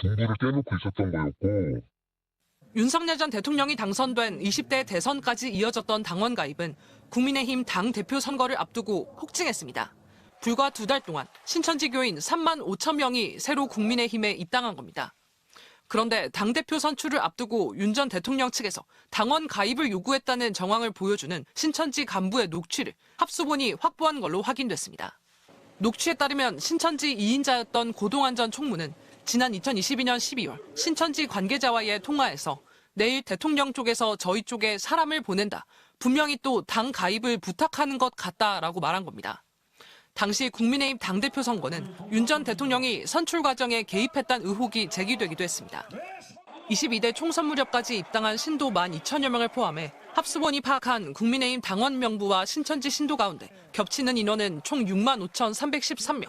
공부를 떼놓고 있었던 거였고. 윤석열 전 대통령이 당선된 20대 대선까지 이어졌던 당원 가입은 국민의힘 당 대표 선거를 앞두고 폭증했습니다. 불과 2달 동안 신천지 교인 3만 5천 명이 새로 국민의힘에 입당한 겁니다. 그런데 당대표 선출을 앞두고 윤 전 대통령 측에서 당원 가입을 요구했다는 정황을 보여주는 신천지 간부의 녹취를 합수본이 확보한 걸로 확인됐습니다. 녹취에 따르면 신천지 2인자였던 고동환 전 총무는 지난 2022년 12월 신천지 관계자와의 통화에서 내일 대통령 쪽에서 저희 쪽에 사람을 보낸다. 분명히 또 당 가입을 부탁하는 것 같다라고 말한 겁니다. 당시 국민의힘 당대표 선거는 윤 전 대통령이 선출 과정에 개입했다는 의혹이 제기되기도 했습니다. 22대 총선 무렵까지 입당한 신도 12,000여 명을 포함해 합수본이 파악한 국민의힘 당원 명부와 신천지 신도 가운데 겹치는 인원은 총 65,313명.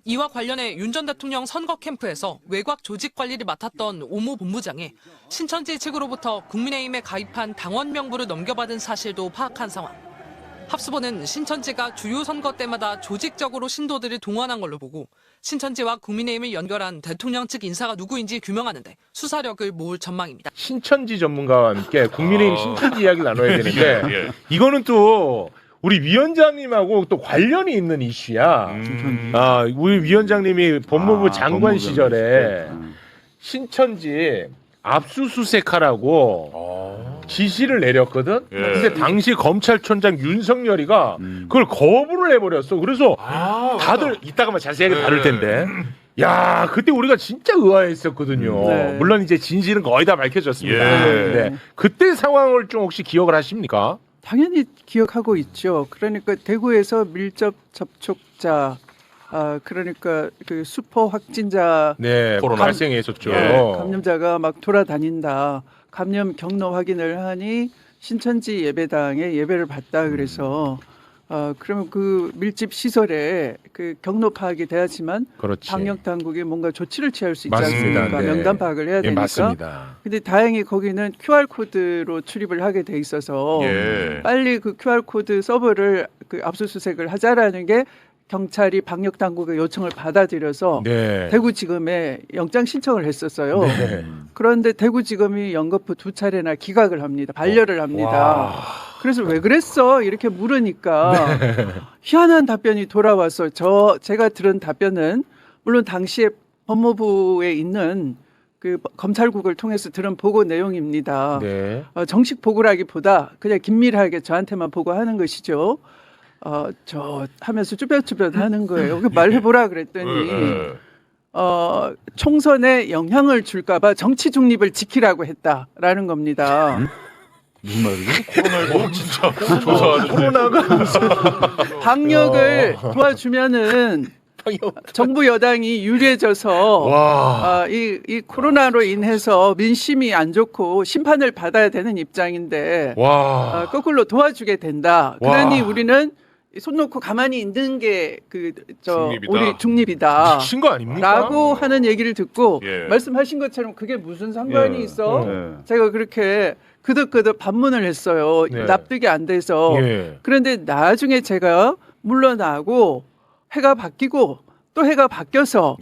이와 관련해 윤 전 대통령 선거 캠프에서 외곽 조직 관리를 맡았던 오모 본부장에 신천지 측으로부터 국민의힘에 가입한 당원 명부를 넘겨받은 사실도 파악한 상황. 합수본은 신천지가 주요 선거 때마다 조직적으로 신도들을 동원한 걸로 보고 신천지와 국민의힘을 연결한 대통령 측 인사가 누구인지 규명하는데 수사력을 모을 전망입니다. 신천지 전문가와 함께 국민의힘 신천지 이야기를 나눠야 되는데 이거는 또 우리 위원장님하고 또 관련이 있는 이슈야. 우리 위원장님이 법무부 장관 시절에 신천지 압수수색하라고 지시를 내렸거든. 근데 당시 검찰총장 윤석열이가 그걸 거부를 해버렸어. 그래서 다들 이따가만 자세하게 다룰 텐데. 야, 그때 우리가 진짜 의아했었거든요. 네. 물론 이제 진실은 거의 다 밝혀졌습니다. 네. 그때 상황을 좀 혹시 기억을 하십니까? 당연히 기억하고 있죠. 그러니까 대구에서 밀접 접촉자, 그러니까 그 슈퍼 확진자, 네, 코로나 발생했었죠. 감염자가 막 돌아다닌다. 감염 경로 확인을 하니 신천지 예배당에 예배를 받다 그래서 그러면 그 밀집 시설에 그 경로 파악이 돼야지만 그렇지. 방역 당국이 뭔가 조치를 취할 수 있지 맞습니다. 않습니까? 네. 명단 파악을 해야 되니까. 맞습니다. 근데 다행히 거기는 QR 코드로 출입을 하게 돼 있어서 빨리 그 QR 코드 서버를 그 압수수색을 하자라는 게 경찰이 방역 당국의 요청을 받아들여서 대구지검에 영장 신청을 했었어요. 그런데 대구지검이 연거푸 2차례나 기각을 합니다. 반려를 합니다. 그래서 왜 그랬어? 이렇게 물으니까 희한한 답변이 돌아와서 제가 들은 답변은 물론 당시에 법무부에 있는 그 검찰국을 통해서 들은 보고 내용입니다. 정식 보고라기보다 그냥 긴밀하게 저한테만 보고하는 것이죠. 저 하면서 쭈뼛쭈뼛 하는 거예요. 말해보라 그랬더니 총선에 영향을 줄까봐 정치 중립을 지키라고 했다라는 겁니다. 무슨 말이죠? 코로나 진짜 코로나가 방역을 도와주면은 정부 여당이 유리해져서 이 코로나로 인해서 민심이 안 좋고 심판을 받아야 되는 입장인데 거꾸로 도와주게 된다. 그러니 우리는 손 놓고 가만히 있는 게 우리 중립이다. 미친 거 아닙니까? 라고 하는 얘기를 듣고 말씀하신 것처럼 그게 무슨 상관이 있어? 제가 그렇게 그득그득 반문을 했어요. 납득이 안 돼서. 그런데 나중에 제가 물러나고 해가 바뀌고 또 해가 바뀌어서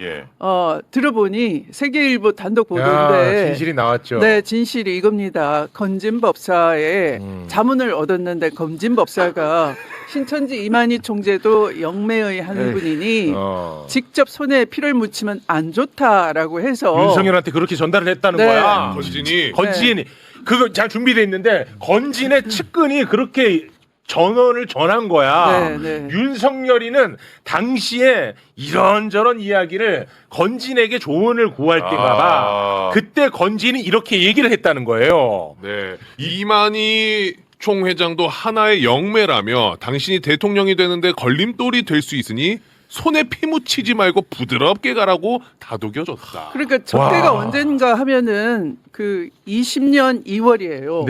들어보니 세계일보 단독 보도인데 진실이 나왔죠. 네, 진실이 이겁니다. 건진법사의 자문을 얻었는데 건진법사가 신천지 이만희 총재도 영매의 한 분이니 직접 손에 피를 묻히면 안 좋다라고 해서 윤석열한테 그렇게 전달을 했다는 거야. 건진이 그거 잘 준비돼 있는데 건진의 측근이 그렇게 전원을 전한 거야. 윤석열이는 당시에 이런저런 이야기를 건진에게 조언을 구할 때마다 그때 건진이 이렇게 얘기를 했다는 거예요. 네, 이만희 총회장도 하나의 영매라며 당신이 대통령이 되는데 걸림돌이 될 수 있으니 손에 피 묻히지 말고 부드럽게 가라고 다독여줬다. 그러니까 적대가 언젠가 하면은 그 20년 2월이에요.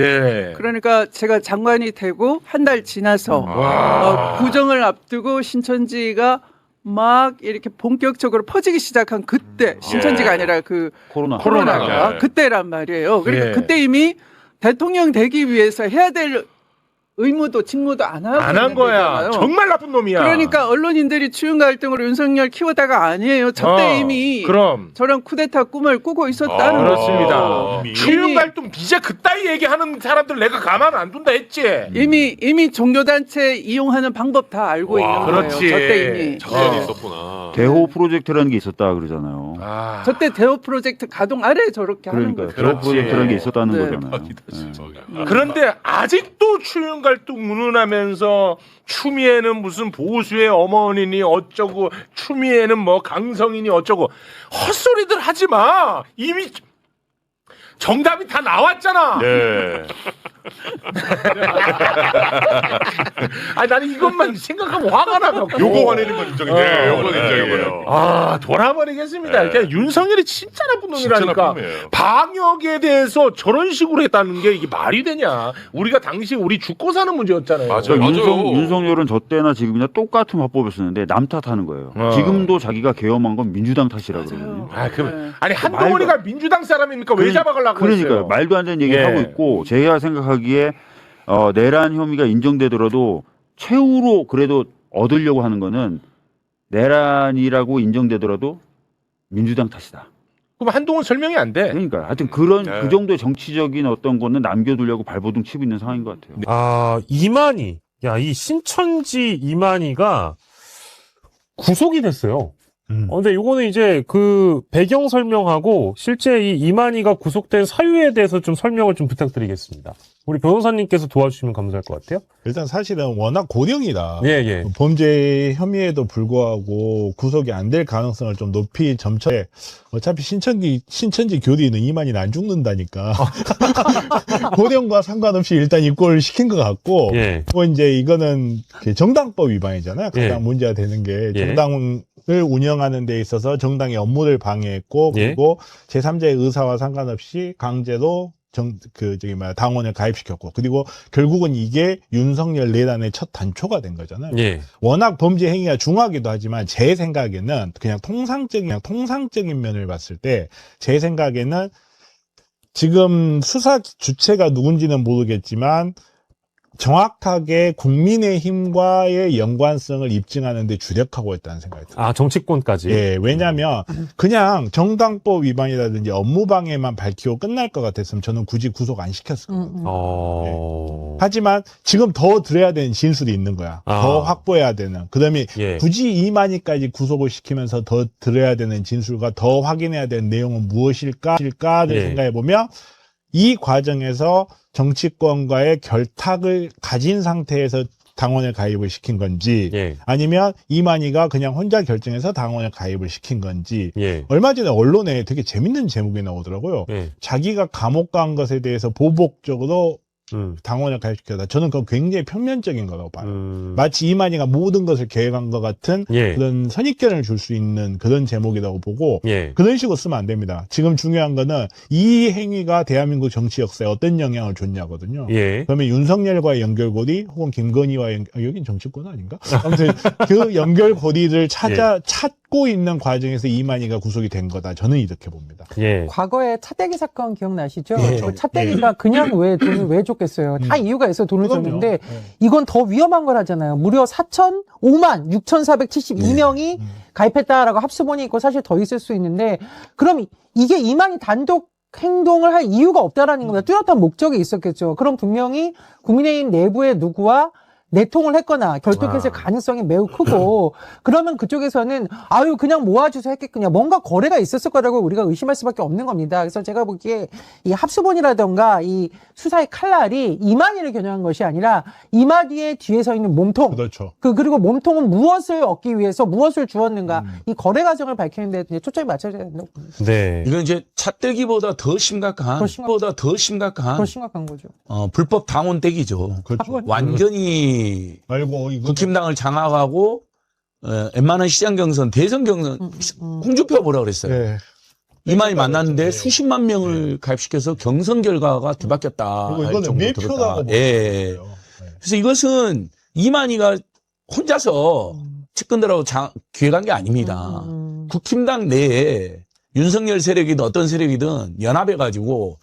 그러니까 제가 장관이 되고 한 달 지나서 구정을 앞두고 신천지가 막 이렇게 본격적으로 퍼지기 시작한 그때 신천지가 아니라 그 코로나가 그때란 말이에요. 그러니까 그때 이미 대통령 되기 위해서 해야 될 의무도 직무도 안 하고 안 한 거야. 되잖아요. 정말 나쁜 놈이야. 그러니까 언론인들이 추윤 갈등으로 윤석열 키우다가 아니에요. 저때 이미 그럼 저런 쿠데타 꿈을 꾸고 있었다는 그렇습니다. 이미. 추윤 갈등 이제 그따위 얘기하는 사람들 내가 가만 안 둔다 했지. 이미 종교단체 이용하는 방법 다 알고 있는 거예요. 그렇지. 저때 이미. 작전이 있었구나. 대호 프로젝트라는 게 있었다 그러잖아요. 저때 대호 프로젝트 가동 아래 저렇게 하는 그러니까 거죠. 대호 그렇지. 프로젝트라는 게 있었다는 네. 거잖아요. 대박이다, 진짜. 그런데 아직도 추윤 갈등 운운하면서 추미애는 무슨 보수의 어머니니 어쩌고 추미애는 뭐 강성이니 어쩌고 헛소리들 하지 마. 이미 정답이 다 나왔잖아. 네. 아니 나는 이것만 생각하면 화가 나갖고. 요거 화내는 건 인정이네. 요건 인정이에요. 아 돌아버리겠습니다. 네. 그러니까 윤석열이 진짜 나쁜 진짜 놈이라니까. 나쁜 놈이에요. 방역에 대해서 저런 식으로 했다는 게 이게 말이 되냐. 우리가 당시 우리 죽고 사는 문제였잖아요. 맞아요. 그러니까 맞아요. 윤석열은 저 때나 지금이나 똑같은 화법을 쓰는데 남 탓하는 거예요. 지금도 자기가 계엄한 건 민주당 탓이라 그러거든요. 아, 그럼 네. 아니 한동훈이가 민주당 사람입니까? 왜 잡아가려고 그러니까요. 했어요? 말도 안 되는 얘기를 예. 하고 있고 제가 생각하기에 내란 혐의가 인정되더라도 최후로 그래도 얻으려고 하는 거는 내란이라고 인정되더라도 민주당 탓이다. 그럼 한동훈 설명이 안 돼. 그러니까 하여튼 그런 네. 그 정도의 정치적인 어떤 거는 남겨두려고 발버둥 치고 있는 상황인 것 같아요. 아, 이만희. 야, 이 신천지 이만희가 구속이 됐어요. 근데 요거는 이제 그 배경 설명하고 실제 이 이만희가 구속된 사유에 대해서 좀 설명을 좀 부탁드리겠습니다. 우리 변호사님께서 도와주시면 감사할 것 같아요. 일단 사실은 워낙 고령이다. 예, 예. 범죄 혐의에도 불구하고 구속이 안 될 가능성을 좀 높이 점쳐해. 어차피 신천지 교리는 이만희는 안 죽는다니까. 고령과 상관없이 일단 입고를 시킨 것 같고, 예. 뭐 이제 이거는 정당법 위반이잖아요. 가장 예. 문제가 되는 게 예. 정당을 운영하는 데 있어서 정당의 업무를 방해했고, 그리고 제3자의 의사와 상관없이 강제로 당원을 가입시켰고, 그리고 결국은 이게 윤석열 내란의 첫 단초가 된 거잖아요. 예. 워낙 범죄 행위가 중하기도 하지만 제 생각에는 그냥 통상적인 면을 봤을 때 제 생각에는 지금 수사 주체가 누군지는 모르겠지만 정확하게 국민의힘과의 연관성을 입증하는 데 주력하고 있다는 생각이 들어요. 아, 정치권까지. 예, 왜냐하면 그냥 정당법 위반이라든지 업무방해만 밝히고 끝날 것 같았으면 저는 굳이 구속 안 시켰을 거예요. 하지만 지금 더 들어야 되는 진술이 있는 거야. 더 확보해야 되는. 그다음에 예. 굳이 이만희까지 구속을 시키면서 더 들어야 되는 진술과 더 확인해야 되는 내용은 무엇일까를 예. 생각해 보면 이 과정에서 정치권과의 결탁을 가진 상태에서 당원을 가입을 시킨 건지 예. 아니면 이만희가 그냥 혼자 결정해서 당원을 가입을 시킨 건지 예. 얼마 전에 언론에 되게 재밌는 제목이 나오더라고요. 예. 자기가 감옥 간 것에 대해서 보복적으로 당원을 가입시켰다. 저는 그건 굉장히 평면적인 거라고 봐요. 마치 이만희가 모든 것을 계획한 것 같은 예. 그런 선입견을 줄 수 있는 그런 제목이라고 보고 예. 그런 식으로 쓰면 안 됩니다. 지금 중요한 거는 이 행위가 대한민국 정치 역사에 어떤 영향을 줬냐거든요. 예. 그러면 윤석열과의 연결고리 혹은 김건희와의 여긴 정치권 아닌가? 아무튼 그 연결고리를 찾고 있는 과정에서 이만희가 구속이 된 거다. 저는 이렇게 봅니다. 예. 과거에 차떼기 사건 기억나시죠? 예. 그 차떼기가 그냥 왜 돈을 왜 줬겠어요? 다 이유가 있어 돈을 그럼요. 줬는데 이건 더 위험한 걸 하잖아요. 무려 5만 6,472명이 가입했다라고 합수본이 있고 사실 더 있을 수 있는데 그럼 이게 이만희 단독 행동을 할 이유가 없다라는 겁니다. 뚜렷한 목적이 있었겠죠. 그럼 분명히 국민의힘 내부의 누구와 내통을 했거나 결탁했을 가능성이 매우 크고 그러면 그쪽에서는 아유 그냥 모아주서 했겠군요. 뭔가 거래가 있었을 거라고 우리가 의심할 수밖에 없는 겁니다. 그래서 제가 보기에 이 합수본이라던가 이 수사의 칼날이 이만희를 겨냥한 것이 아니라 이만희의 뒤에 서 있는 몸통 그렇죠. 그리고 몸통은 무엇을 얻기 위해서 무엇을 주었는가 이 거래 과정을 밝히는 데 이제 초점이 맞춰져야 된다고 봅니다. 네. 이건 이제 차떼기보다 더 심각한 더 심각한 거죠. 불법 당원떼기죠. 그렇죠. 완전히 말고 국힘당을 장악하고 웬만한 시장 경선, 대선 경선 홍준표가 뭐라 그랬어요? 네. 이만희 만났는데 수십만 명을 가입시켜서 경선 결과가 뒤바뀌었다. 그리고 이거는 매표라고 예. 그래서 이것은 이만희가 혼자서 측근들하고 기획한 게 아닙니다. 국힘당 내에 윤석열 세력이든 어떤 세력이든 연합해가지고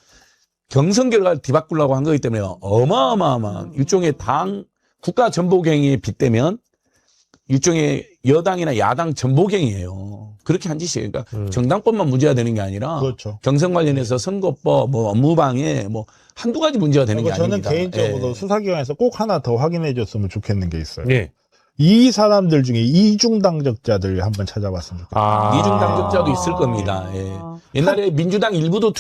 경선 결과를 뒤바꾸려고 한 거기 때문에 어마어마한 일종의 당 국가 전복행위에 빗대면 일종의 여당이나 야당 전복행위예요. 그렇게 한 짓이에요. 그러니까 정당법만 문제가 되는 게 아니라 그렇죠. 경선 관련해서 선거법, 뭐 업무방해, 뭐 한두 가지 문제가 되는 게 저는 아닙니다. 개인적으로 수사기관에서 꼭 하나 더 확인해줬으면 좋겠는 게 있어요. 예. 이 사람들 중에 이중 당적자들 한번 찾아봤으면 좋겠어요. 이중 당적자도 있을 겁니다. 예. 옛날에 민주당 일부도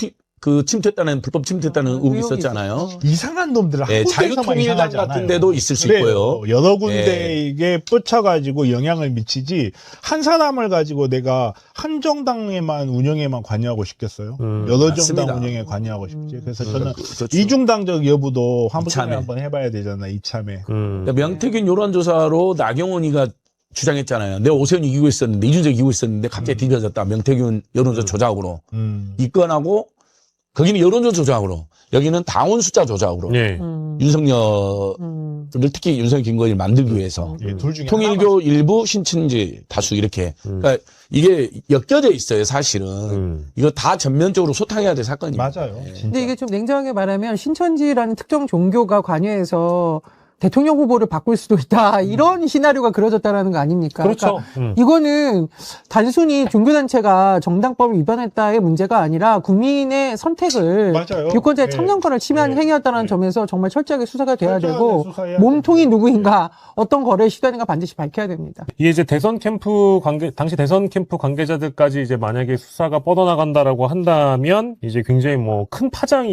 침투했다는 불법 침투했다는 의혹이 있었잖아요. 이상한 놈들은 예, 한국에서만 자유통일당 이상하지 같은 않아요. 데도 있을 수 있고요. 여러 군데에 뻗쳐가지고 영향을 미치지 한 사람을 가지고 내가 한 정당에만 운영에만 관여하고 싶겠어요? 여러 맞습니다. 정당 운영에 관여하고 싶지. 그래서 저는 그렇죠. 이중당적 여부도 이참에. 한번 해봐야 되잖아. 이참에. 그러니까 명태균 여론조사로 나경원이가 주장했잖아요. 내가 오세훈 이기고 있었는데, 이준석 이기고 있었는데 갑자기 뒤집어졌다. 명태균 여론조사 조작으로. 이 건하고 거기는 여론조사 조작으로, 여기는 당원 숫자 조작으로. 네. 윤석열을 특히 윤석열 김건희를 만들기 위해서 예, 둘 중에 통일교 일부 신천지 다수 이렇게. 그러니까 이게 엮여져 있어요, 사실은. 이거 다 전면적으로 소탕해야 될 사건입니다. 맞아요. 예. 진짜. 근데 이게 좀 냉정하게 말하면 신천지라는 특정 종교가 관여해서 대통령 후보를 바꿀 수도 있다. 이런 시나리오가 그려졌다라는 거 아닙니까? 그렇죠. 그러니까 이거는 단순히 종교단체가 정당법을 위반했다의 문제가 아니라 국민의 선택을 맞아요. 유권자의 네. 참정권을 침해하는 네. 행위였다는 네. 점에서 정말 철저하게 수사가 돼야 철저하게 되고 수사해야 몸통이 누구인가 어떤 거래를 시도하는가 반드시 밝혀야 됩니다. 이게 이제 당시 대선 캠프 관계자들까지 이제 만약에 수사가 뻗어나간다라고 한다면 이제 굉장히 뭐 큰 파장이